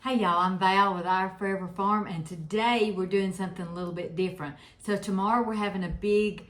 Hey y'all, I'm Val with Our Forever Farm, and today we're doing something a little bit different. So tomorrow we're having a big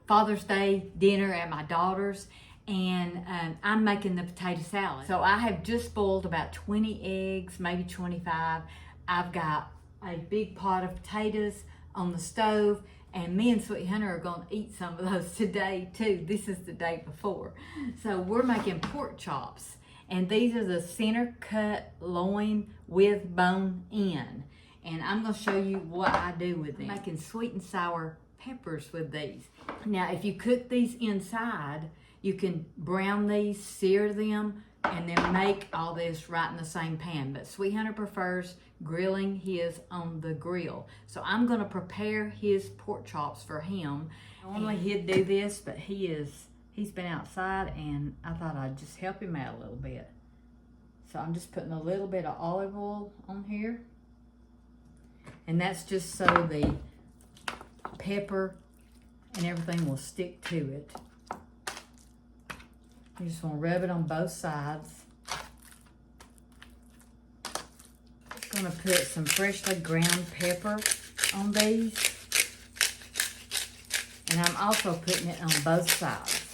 Father's Day dinner at my daughter's, and I'm making the potato salad. So I have just boiled about 20 eggs, maybe 25. I've got a big pot of potatoes on the stove, and me and Sweet Hunter are going to eat some of those today too. This is the day before. So we're making pork chops. And these are the center cut loin with bone in. And I'm gonna show you what I do with them. I'm making sweet and sour peppers with these. Now, if you cook these inside, you can brown these, sear them, and then make all this right in the same pan. But Sweet Hunter prefers grilling his on the grill. So I'm gonna prepare his pork chops for him. Normally he'd do this, but he's been outside, and I thought I'd just help him out a little bit. So I'm just putting a little bit of olive oil on here. And that's just so the pepper and everything will stick to it. You just want to rub it on both sides. Just going to put some freshly ground pepper on these. And I'm also putting it on both sides.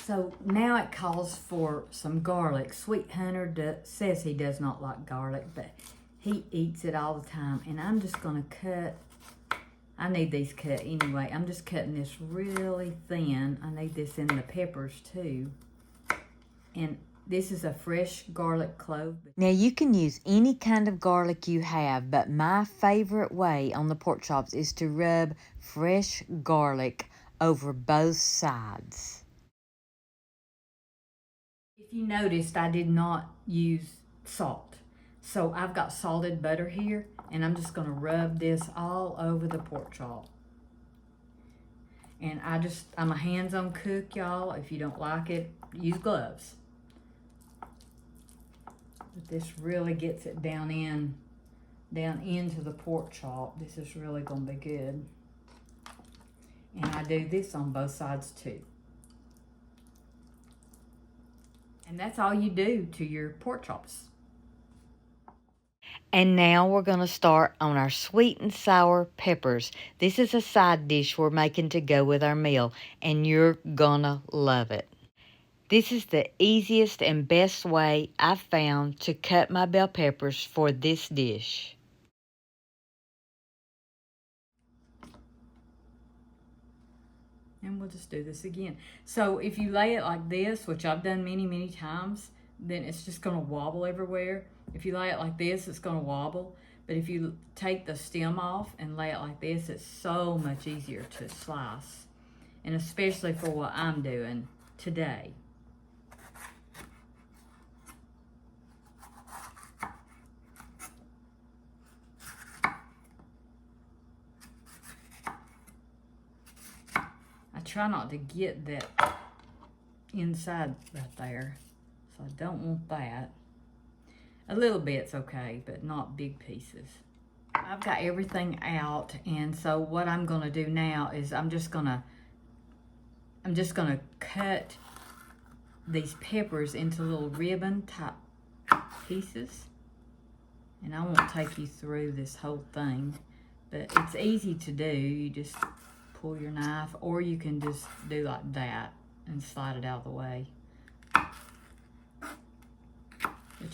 So now it calls for some garlic. Sweet Hunter says he does not like garlic, but he eats it all the time. And I'm just gonna cut, I need these cut anyway. I'm just cutting this really thin. I need this in the peppers too. And this is a fresh garlic clove. Now you can use any kind of garlic you have, but my favorite way on the pork chops is to rub fresh garlic over both sides. If you noticed, I did not use salt. So I've got salted butter here, and I'm just gonna rub this all over the pork chop. And I'm a hands-on cook, y'all. If you don't like it, use gloves. But this really gets it down into the pork chop. This is really gonna be good. And I do this on both sides too. And that's all you do to your pork chops. And now we're going to start on our sweet and sour peppers. This is a side dish we're making to go with our meal, and you're gonna love it. This is the easiest and best way I've found to cut my bell peppers for this dish. And we'll just do this again. So if you lay it like this, which I've done many, many times, then it's just gonna wobble everywhere. If you lay it like this, it's gonna wobble. But if you take the stem off and lay it like this, it's so much easier to slice. And especially for what I'm doing today. Try not to get that inside right there, so I don't want that. A little bit's okay, but not big pieces. I've got everything out, and so what I'm gonna do now is I'm just gonna cut these peppers into little ribbon type pieces. And I won't take you through this whole thing, but it's easy to do. You just pull your knife, or you can just do like that and slide it out of the way. But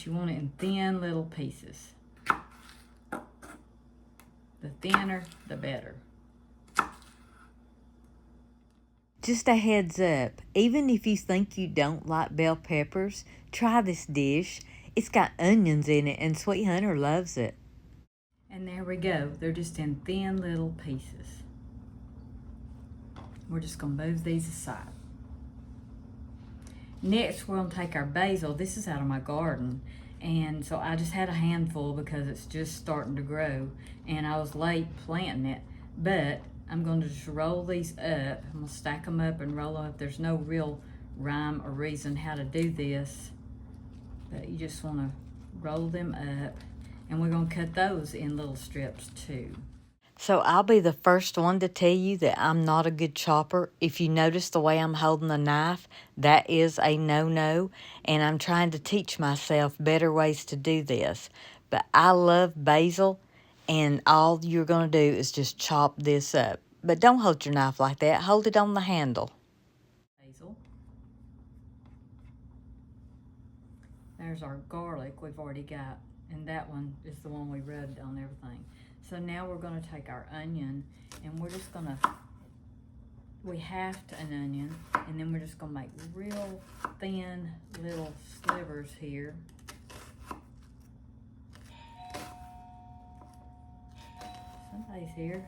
you want it in thin little pieces. The thinner, the better. Just a heads up, even if you think you don't like bell peppers, try this dish. It's got onions in it, and Sweet Hunter loves it. And there we go. They're just in thin little pieces. We're just gonna move these aside. Next, we're gonna take our basil. This is out of my garden. And so I just had a handful because it's just starting to grow. And I was late planting it. But I'm gonna just roll these up. I'm gonna stack them up and roll them up. There's no real rhyme or reason how to do this. But you just wanna roll them up. And we're gonna cut those in little strips too. So I'll be the first one to tell you that I'm not a good chopper. If you notice the way I'm holding the knife, that is a no-no, and I'm trying to teach myself better ways to do this. But I love basil, and all you're going to do is just chop this up. But don't hold your knife like that. Hold it on the handle. Basil. There's our garlic we've already got, and that one is the one we rubbed on everything. So now we're going to take our onion, and we're just going to, we halved an onion, and then we're just going to make real thin little slivers here. Somebody's here.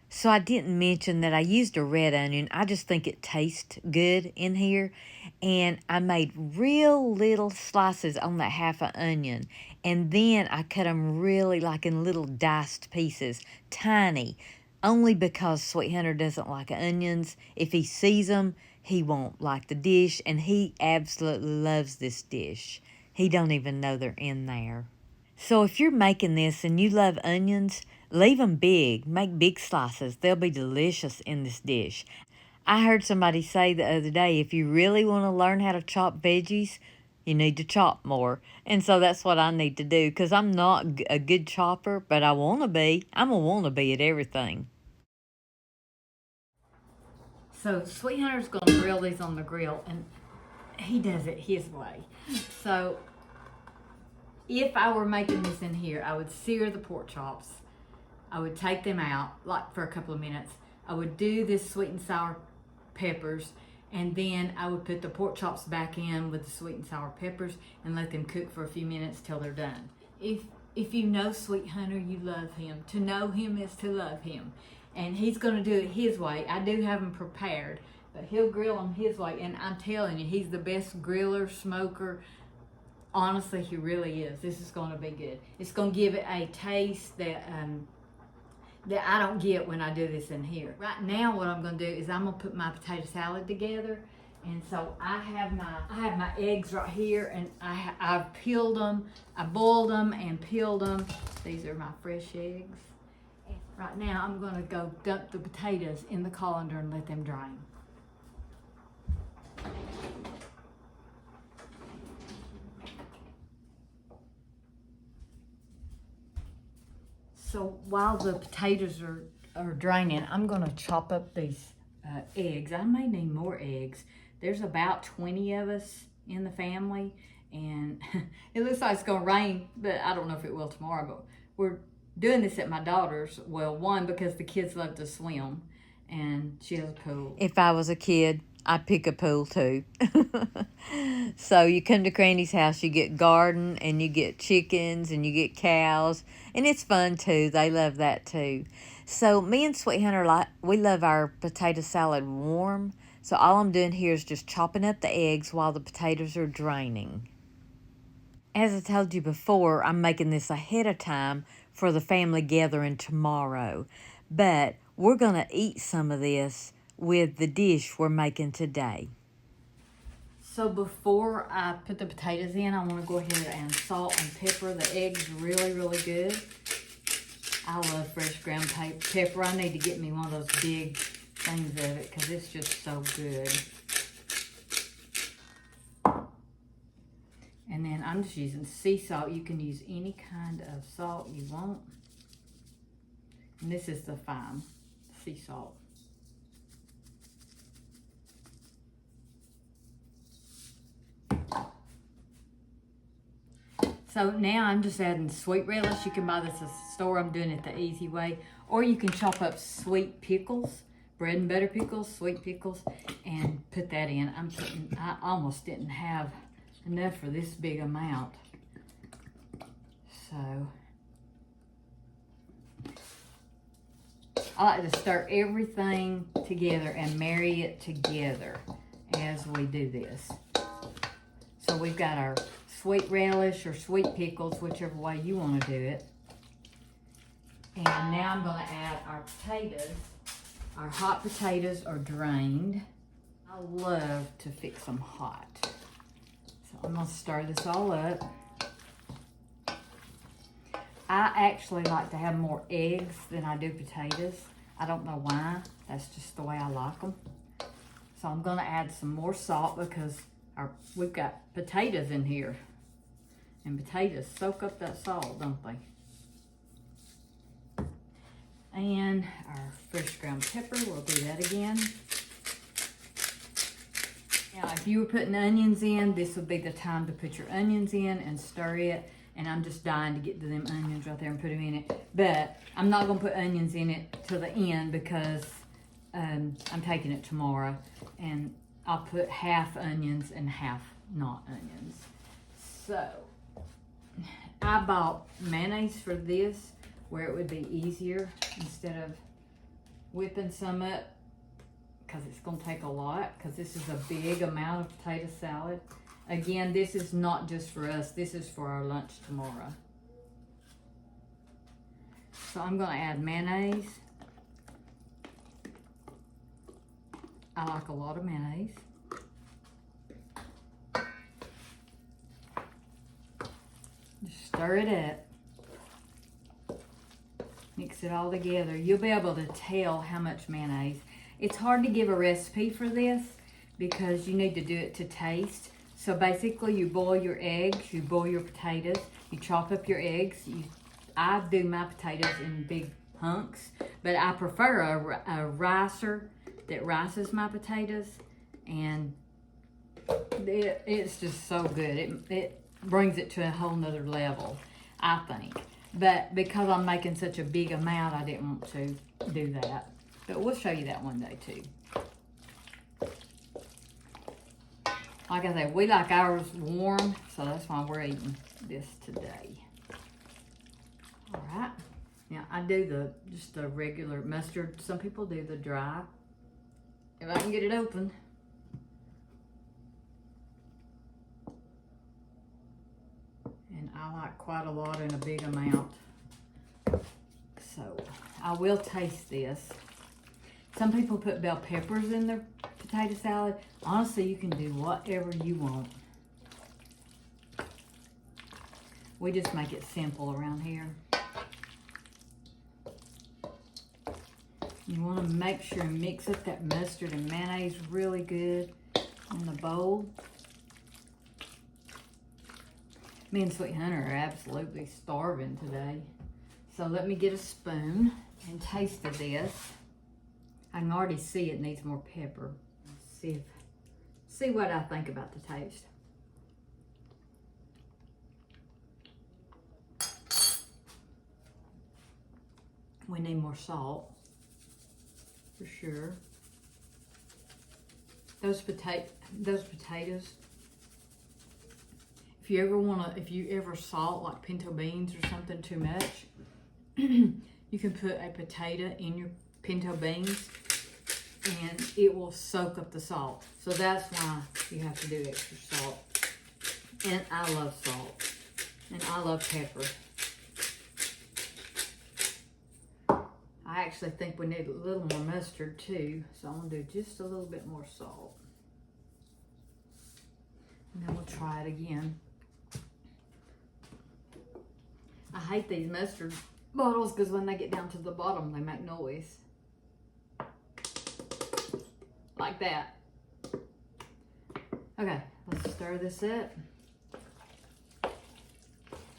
So I didn't mention that I used a red onion. I just think it tastes good in here. And I made real little slices on that half an onion. And then I cut them really like in little diced pieces, tiny. Only because Sweet Hunter doesn't like onions. If he sees them, he won't like the dish. And he absolutely loves this dish. He don't even know they're in there. So if you're making this and you love onions, leave them big. Make big slices. They'll be delicious in this dish. I heard somebody say the other day, if you really want to learn how to chop veggies, you need to chop more. And so that's what I need to do, because I'm not a good chopper, but I want to be. I'm a wannabe at everything. So Sweet Hunter's going to grill these on the grill, and he does it his way. So if I were making this in here, I would sear the pork chops. I would take them out like for a couple of minutes. I would do this sweet and sour peppers, and then I would put the pork chops back in with the sweet and sour peppers and let them cook for a few minutes till they're done. If you know Sweet Hunter, you love him. To know him is to love him. And he's going to do it his way. I do have him prepared, but he'll grill them his way. And I'm telling you, he's the best griller, smoker. Honestly, he really is. This is going to be good. It's going to give it a taste that I don't get when I do this in here. Right now, what I'm going to do is I'm going to put my potato salad together. And so I have my eggs right here, and I've peeled them. I boiled them and peeled them. These are my fresh eggs. And right now, I'm going to go dump the potatoes in the colander and let them drain. So while the potatoes are draining, I'm going to chop up these eggs. I may need more eggs. There's about 20 of us in the family, and it looks like it's going to rain, but I don't know if it will tomorrow. But we're doing this at my daughter's. Well, one, because the kids love to swim, and she has a pool. If I was a kid, I'd pick a pool too. So you come to Granny's house, you get garden, and you get chickens, and you get cows, and it's fun too. They love that too. So me and Sweet Hunter, we love our potato salad warm. So all I'm doing here is just chopping up the eggs while the potatoes are draining. As I told you before, I'm making this ahead of time for the family gathering tomorrow. But we're going to eat some of this with the dish we're making today. So before I put the potatoes in, I want to go ahead and salt and pepper the eggs really, really good. I love fresh ground pepper. I need to get me one of those big things of it because it's just so good. And then I'm just using sea salt. You can use any kind of salt you want. And this is the thyme sea salt. So now I'm just adding sweet relish. You can buy this at the store. I'm doing it the easy way. Or you can chop up sweet pickles, bread and butter pickles, sweet pickles, and put that in. I almost didn't have enough for this big amount. So I like to stir everything together and marry it together as we do this. So we've got our sweet relish or sweet pickles, whichever way you want to do it. And now I'm going to add our potatoes. Our hot potatoes are drained. I love to fix them hot. So I'm going to stir this all up. I actually like to have more eggs than I do potatoes. I don't know why. That's just the way I like them. So I'm gonna add some more salt because we've got potatoes in here. And potatoes soak up that salt, don't they? And our fresh ground pepper, we'll do that again. Now, if you were putting onions in, this would be the time to put your onions in and stir it. And I'm just dying to get to them onions right there and put them in it. But I'm not gonna put onions in it till the end because I'm taking it tomorrow. And I'll put half onions and half not onions. So, I bought mayonnaise for this where it would be easier instead of whipping some up, because it's going to take a lot, because this is a big amount of potato salad. Again, this is not just for us, this is for our lunch tomorrow. So I'm going to add mayonnaise. I like a lot of mayonnaise. Just stir it up. Mix it all together. You'll be able to tell how much mayonnaise. It's hard to give a recipe for this because you need to do it to taste. So basically you boil your eggs, you boil your potatoes, you chop up your eggs. I do my potatoes in big hunks, but I prefer a ricer that rices my potatoes, and it's just so good. It brings it to a whole nother level, I think. But because I'm making such a big amount, I didn't want to do that. But we'll show you that one day too. Like I said, we like ours warm, so that's why we're eating this today. All right. Now I do just the regular mustard. Some people do the dry. If I can get it open. And I like quite a lot in a big amount. So I will taste this. Some people put bell peppers in their potato salad. Honestly, you can do whatever you want. We just make it simple around here. You want to make sure and mix up that mustard and mayonnaise really good in the bowl. Me and Sweet Hunter are absolutely starving today. So let me get a spoon and taste of this. I can already see it needs more pepper. See what I think about the taste. We need more salt, for sure. Those potatoes. If you ever salt like pinto beans or something too much, you can put a potato in your pinto beans and it will soak up the salt. So that's why you have to do extra salt. And I love salt. And I love pepper. I actually think we need a little more mustard too. So I'm gonna do just a little bit more salt. And then we'll try it again. I hate these mustard bottles because when they get down to the bottom, they make noise. Like that. Okay, let's stir this up.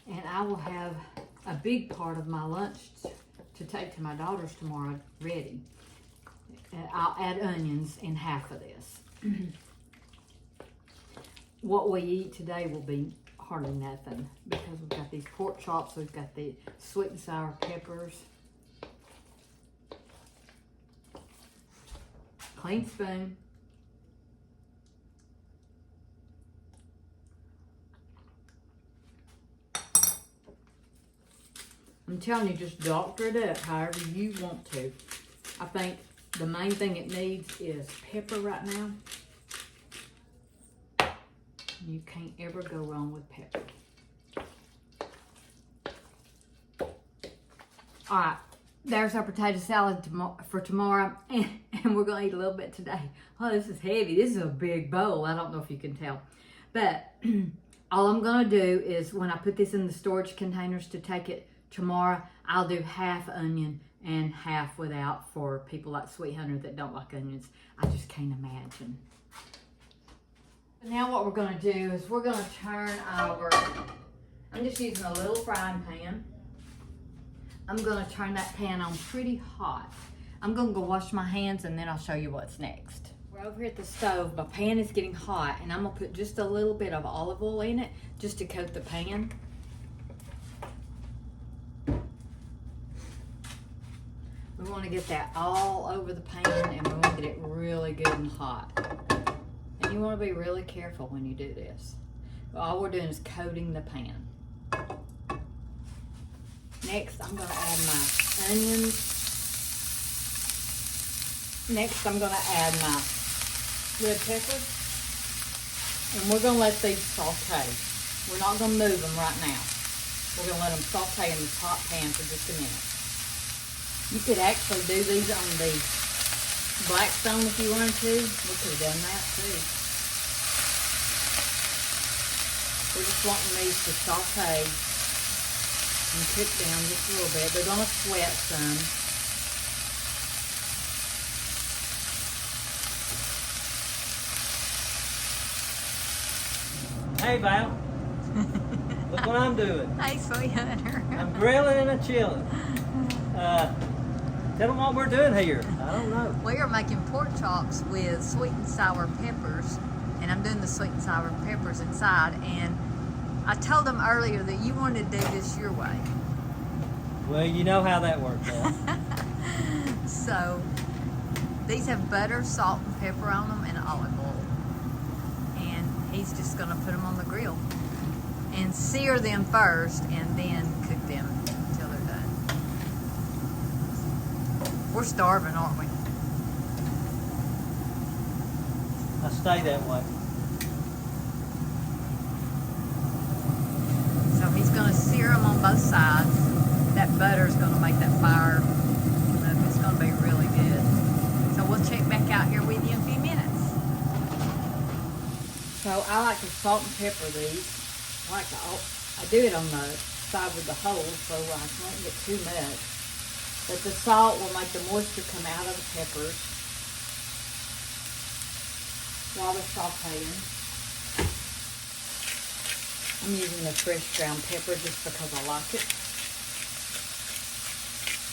And I will have a big part of my lunch to take to my daughters tomorrow ready. I'll add onions in half of this. What we eat today will be hardly nothing because we've got these pork chops, we've got the sweet and sour peppers. Clean spoon. I'm telling you, just doctor it up however you want to. I think the main thing it needs is pepper right now. You can't ever go wrong with pepper. All right, there's our potato salad for tomorrow, and we're gonna eat a little bit today. Oh, this is heavy. This is a big bowl. I don't know if you can tell, but all I'm gonna do is when I put this in the storage containers to take it Tomorrow I'll do half onion and half without for people like Sweet Hunter that don't like onions. I just can't imagine. Now what we're going to do is we're going to turn our, I'm just using a little frying pan. I'm going to turn that pan on pretty hot. I'm going to go wash my hands and then I'll show you what's next. We're over here at the stove. My pan is getting hot and I'm going to put just a little bit of olive oil in it just to coat the pan. We want to get that all over the pan and we want to get it really good and hot. And you want to be really careful when you do this. All we're doing is coating the pan. Next, I'm going to add my onions. Next, I'm going to add my red peppers. And we're going to let these saute. We're not going to move them right now. We're going to let them saute in this hot pan for just a minute. You could actually do these on the Blackstone if you wanted to. We could have done that too. We're just wanting these to saute and cook down just a little bit. They're going to sweat some. Hey Val, look what I'm doing. Hey, Sweet Hunter. I'm grilling and I'm chilling. Tell them what we're doing here. I don't know. We are making pork chops with sweet and sour peppers, and I'm doing the sweet and sour peppers inside. And I told them earlier that you wanted to do this your way. Well, you know how that works out. So these have butter, salt, and pepper on them, and olive oil. And he's just going to put them on the grill and sear them first, and then cook them until they're done. We're starving, aren't we? I stay that way. So he's going to sear them on both sides. That butter is going to make that fire come up. It's going to be really good. So we'll check back out here with you in a few minutes. So I like to salt and pepper these. I do it on the side with the holes so I won't get too much. But the salt will make the moisture come out of the peppers while they're sauteing. I'm using the fresh ground pepper just because I like it.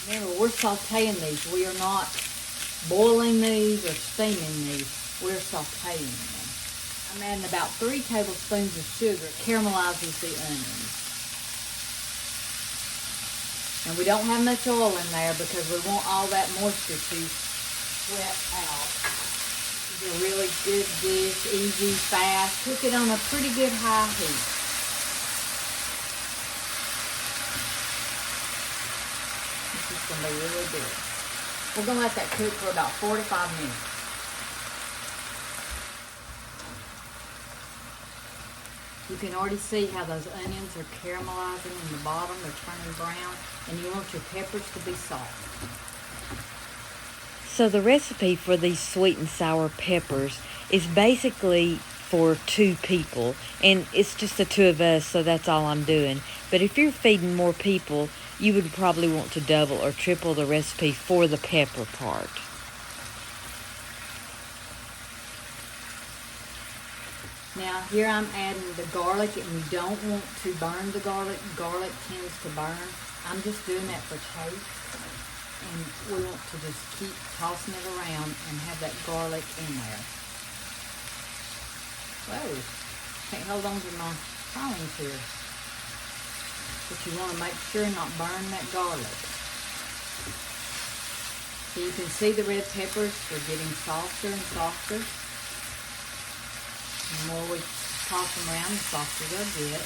Remember, we're sauteing these. We are not boiling these or steaming these. We're sauteing them. I'm adding about 3 tablespoons of sugar. It caramelizes the onions. And we don't have much oil in there because we want all that moisture to sweat out. It's a really good dish, easy, fast. Cook it on a pretty good high heat. This is going to be really good. We're going to let that cook for about 4 to 5 minutes. You can already see how those onions are caramelizing in the bottom. They're turning brown. And you want your peppers to be soft. So the recipe for these sweet and sour peppers is basically for 2 people. And it's just the 2 of us, so that's all I'm doing. But if you're feeding more people, you would probably want to double or triple the recipe for the pepper part. Now here I'm adding the garlic, and you don't want to burn the garlic. Garlic tends to burn. I'm just doing that for taste. And we want to just keep tossing it around and have that garlic in there. Whoa, can't hold on to my tongs here. But you want to make sure not burn that garlic. So you can see the red peppers are getting softer and softer. The more we toss them around, the softer they'll get.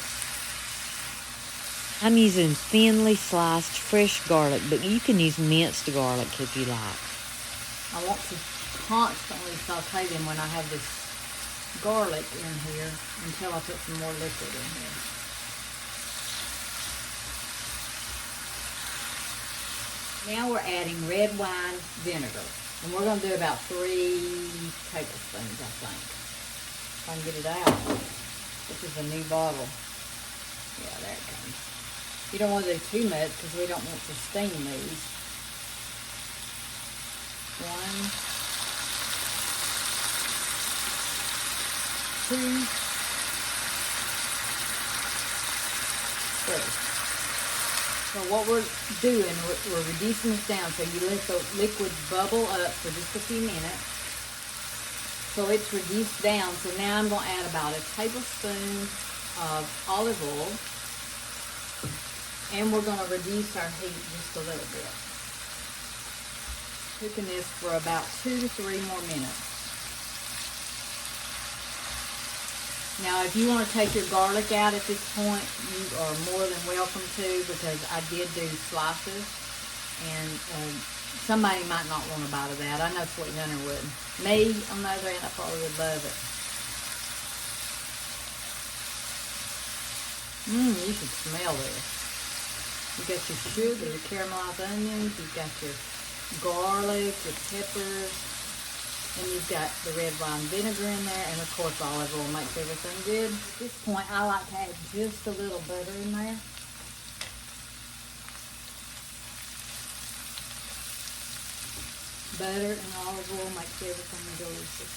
I'm using thinly sliced fresh garlic, but you can use minced garlic if you like. I want to constantly saute them when I have this garlic in here until I put some more liquid in here. Now we're adding red wine vinegar. And we're going to do about 3 tablespoons, I think. If I can get it out. This is a new bottle. Yeah, there it comes. You don't want to do too much because we don't want to steam these. 1, 2, 3. So what we're doing, we're reducing this down so you let the liquid bubble up for just a few minutes. So it's reduced down. So now I'm going to add about a tablespoon of olive oil. And we're going to reduce our heat just a little bit. Cooking this for about 2 to 3 more minutes. Now, if you want to take your garlic out at this point, you are more than welcome to, because I did do slices, and somebody might not want a bite of that. I know Sweetandunner wouldn't. Me, on the other hand, I probably would love it. You should smell this. You got your sugar, your caramelized onions, you've got your garlic, your peppers, and you've got the red wine vinegar in there, and of course olive oil makes everything good. At this point, I like to add just a little butter in there. Butter and olive oil makes everything delicious.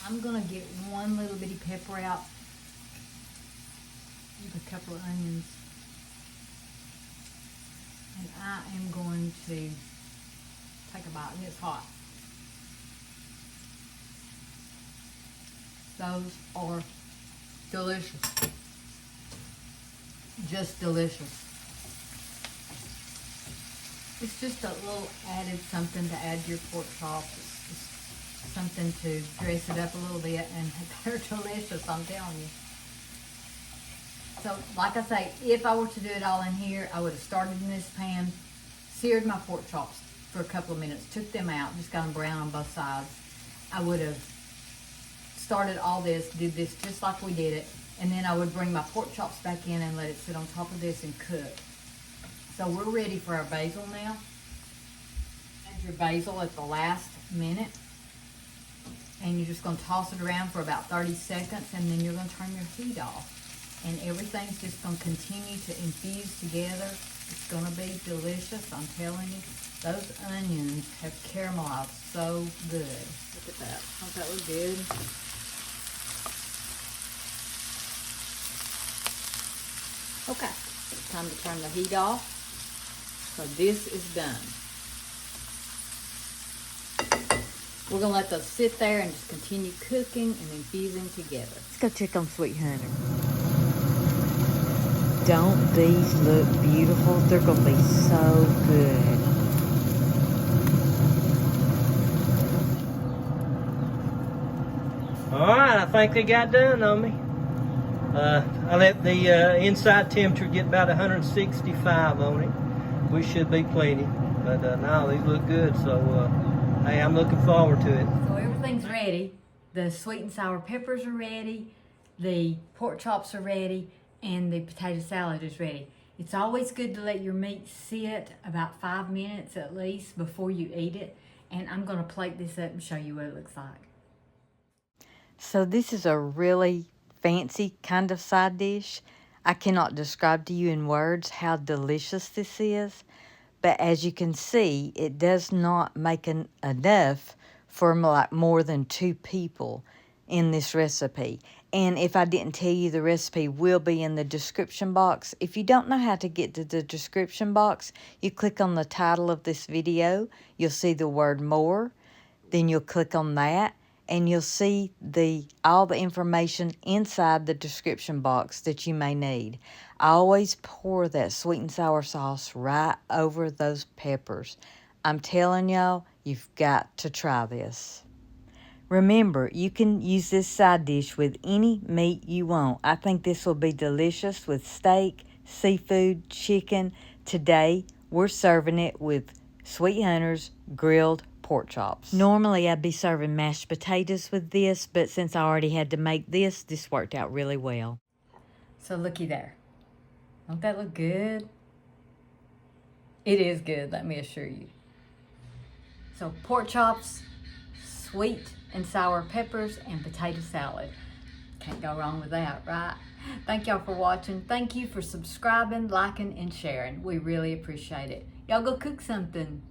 I'm gonna get one little bitty pepper out with a couple of onions, and I am going to take a bite, and it's hot. Those are delicious. Just delicious. It's just a little added something to add to your pork chops. It's just something to dress it up a little bit, and they're delicious, I'm telling you. So, like I say, if I were to do it all in here, I would have started in this pan, seared my pork chops for a couple of minutes, took them out, just got them brown on both sides. I would have started all this, did this just like we did it, and then I would bring my pork chops back in and let it sit on top of this and cook. So we're ready for our basil now. Add your basil at the last minute, and you're just going to toss it around for about 30 seconds, and then you're going to turn your heat off. And everything's just going to continue to infuse together. It's going to be delicious, I'm telling you. Those onions have caramelized so good. Look at that. Don't that look good? Okay, it's time to turn the heat off. So this is done. We're going to let those sit there and just continue cooking and infusing together. Let's go check on Sweet Hunter. Don't these look beautiful? They're going to be so good. Alright, I think they got done on me. I let the inside temperature get about 165 on it. We should be plenty. But now these look good, so hey, I'm looking forward to it. So everything's ready. The sweet and sour peppers are ready. The pork chops are ready. And the potato salad is ready. It's always good to let your meat sit about 5 minutes at least before you eat it. And I'm going to plate this up and show you what it looks like. So this is a really fancy kind of side dish. I cannot describe to you in words how delicious this is. But as you can see, it does not make enough for like more than 2 people in this recipe. And if I didn't tell you, the recipe will be in the description box. If you don't know how to get to the description box, you click on the title of this video. You'll see the word more. Then you'll click on that, and you'll see all the information inside the description box that you may need. I always pour that sweet and sour sauce right over those peppers. I'm telling y'all, you've got to try this. Remember, you can use this side dish with any meat you want. I think this will be delicious with steak, seafood, chicken. Today, we're serving it with Sweet Hunter's grilled pork chops. Normally, I'd be serving mashed potatoes with this, but since I already had to make this worked out really well. So looky there. Don't that look good? It is good, let me assure you. So pork chops, sweet and sour peppers, and potato salad. Can't go wrong with that, right? Thank y'all for watching. Thank you for subscribing, liking, and sharing. We really appreciate it. Y'all go cook something.